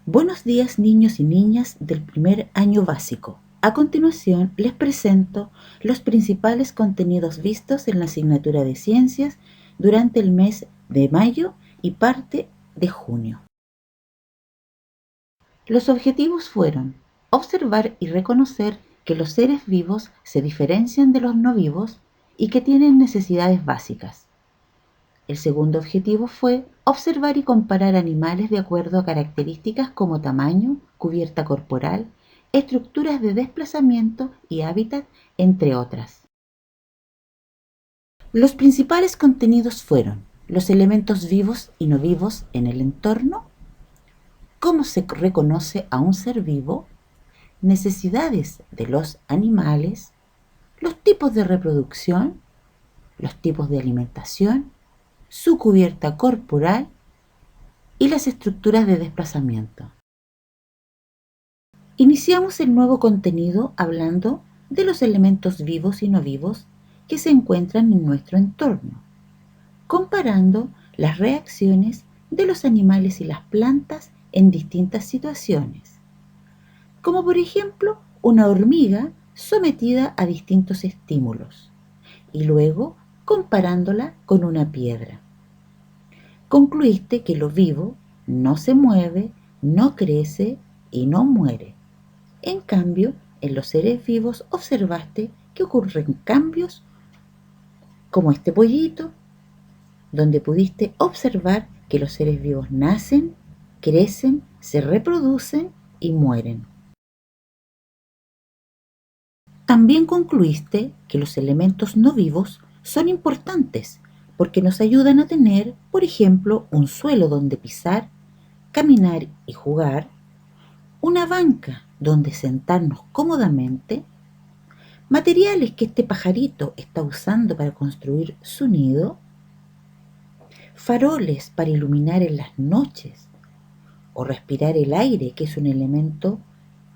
Buenos días, niños y niñas del primer año básico. A continuación les presento los principales contenidos vistos en la asignatura de Ciencias durante el mes de mayo y parte de junio. Los objetivos fueron observar y reconocer que los seres vivos se diferencian de los no vivos y que tienen necesidades básicas. El segundo objetivo fue observar y comparar animales de acuerdo a características como tamaño, cubierta corporal, estructuras de desplazamiento y hábitat, entre otras. Los principales contenidos fueron los elementos vivos y no vivos en el entorno, cómo se reconoce a un ser vivo, necesidades de los animales, los tipos de reproducción, los tipos de alimentación, su cubierta corporal y las estructuras de desplazamiento. Iniciamos el nuevo contenido hablando de los elementos vivos y no vivos que se encuentran en nuestro entorno, comparando las reacciones de los animales y las plantas en distintas situaciones, como por ejemplo una hormiga sometida a distintos estímulos y luego comparándola con una piedra. Concluiste que lo vivo no se mueve, no crece y no muere. En cambio, en los seres vivos observaste que ocurren cambios como este pollito, donde pudiste observar que los seres vivos nacen, crecen, se reproducen y mueren. También concluiste que los elementos no vivos son importantes porque nos ayudan a tener, por ejemplo, un suelo donde pisar, caminar y jugar, una banca donde sentarnos cómodamente, materiales que este pajarito está usando para construir su nido, faroles para iluminar en las noches o respirar el aire, que es un elemento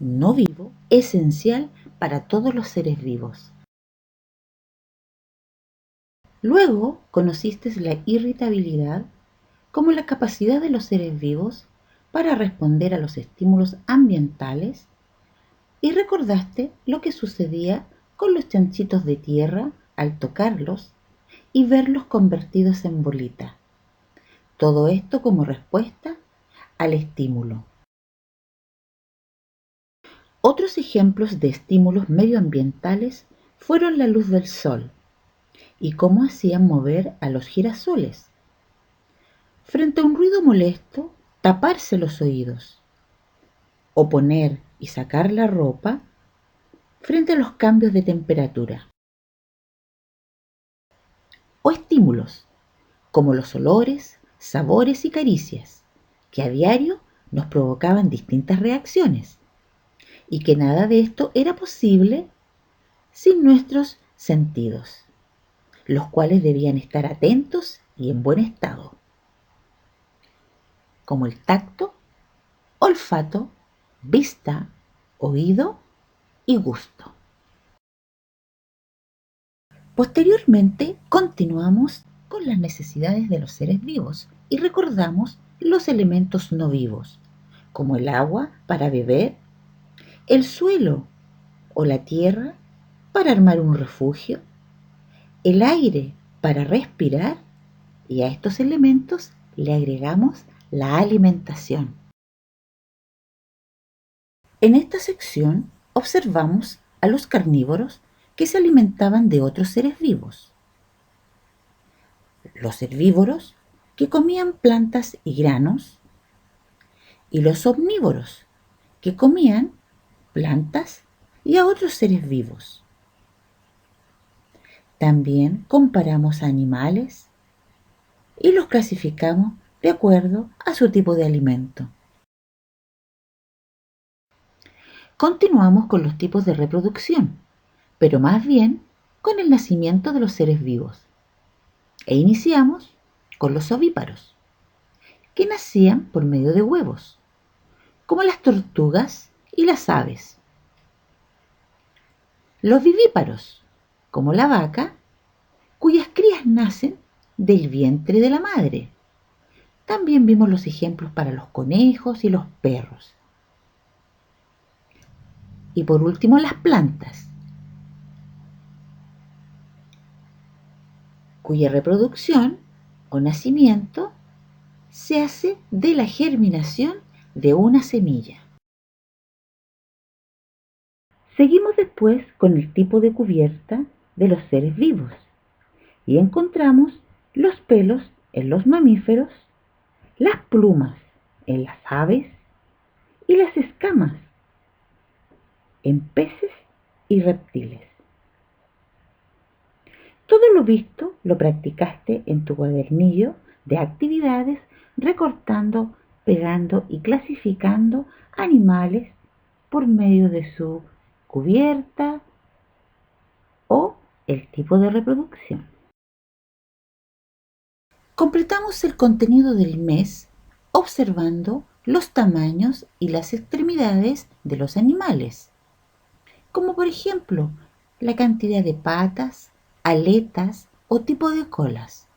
no vivo, esencial para todos los seres vivos. Luego conociste la irritabilidad como la capacidad de los seres vivos para responder a los estímulos ambientales y recordaste lo que sucedía con los chanchitos de tierra al tocarlos y verlos convertidos en bolita. Todo esto como respuesta al estímulo. Otros ejemplos de estímulos medioambientales fueron la luz del sol y cómo hacían mover a los girasoles. Frente a un ruido molesto, taparse los oídos o poner y sacar la ropa frente a los cambios de temperatura. O estímulos como los olores, sabores y caricias, que a diario nos provocaban distintas reacciones y que nada de esto era posible sin nuestros sentidos, los cuales debían estar atentos y en buen estado, como el tacto, olfato, vista, oído y gusto. Posteriormente continuamos con las necesidades de los seres vivos y recordamos los elementos no vivos, como el agua para beber, el suelo o la tierra para armar un refugio, el aire para respirar, y a estos elementos le agregamos la alimentación. En esta sección observamos a los carnívoros que se alimentaban de otros seres vivos, los herbívoros que comían plantas y granos, y los omnívoros que comían plantas y a otros seres vivos. También comparamos animales y los clasificamos de acuerdo a su tipo de alimento. Continuamos con los tipos de reproducción, pero más bien con el nacimiento de los seres vivos. E iniciamos con los ovíparos, que nacían por medio de huevos, como las tortugas y las aves. Los vivíparos, como la vaca, cuyas crías nacen del vientre de la madre, También vimos los ejemplos para los conejos y los perros. Y por último, las plantas, cuya reproducción o nacimiento se hace de la germinación de una semilla. Seguimos después con el tipo de cubierta de los seres vivos y encontramos los pelos en los mamíferos, las plumas en las aves y las escamas en peces y reptiles. Todo lo visto lo practicaste en tu cuadernillo de actividades, recortando, pegando y clasificando animales por medio de su cubierta o el tipo de reproducción. Completamos el contenido del mes observando los tamaños y las extremidades de los animales, como por ejemplo la cantidad de patas, aletas o tipo de colas.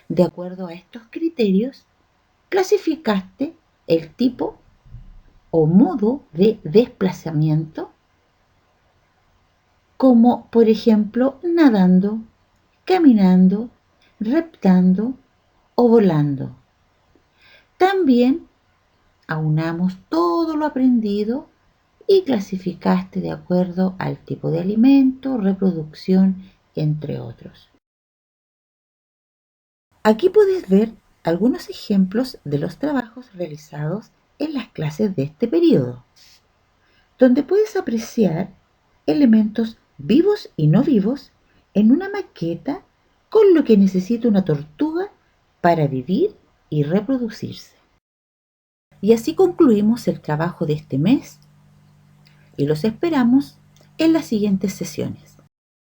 De acuerdo a estos criterios, clasificaste el tipo o modo de desplazamiento, como por ejemplo nadando, caminando, reptando o volando. También aunamos todo lo aprendido y clasificaste de acuerdo al tipo de alimento, reproducción, entre otros. Aquí puedes ver algunos ejemplos de los trabajos realizados en las clases de este periodo, donde puedes apreciar elementos vivos y no vivos en una maqueta con lo que necesita una tortuga para vivir y reproducirse. Y así concluimos el trabajo de este mes y los esperamos en las siguientes sesiones.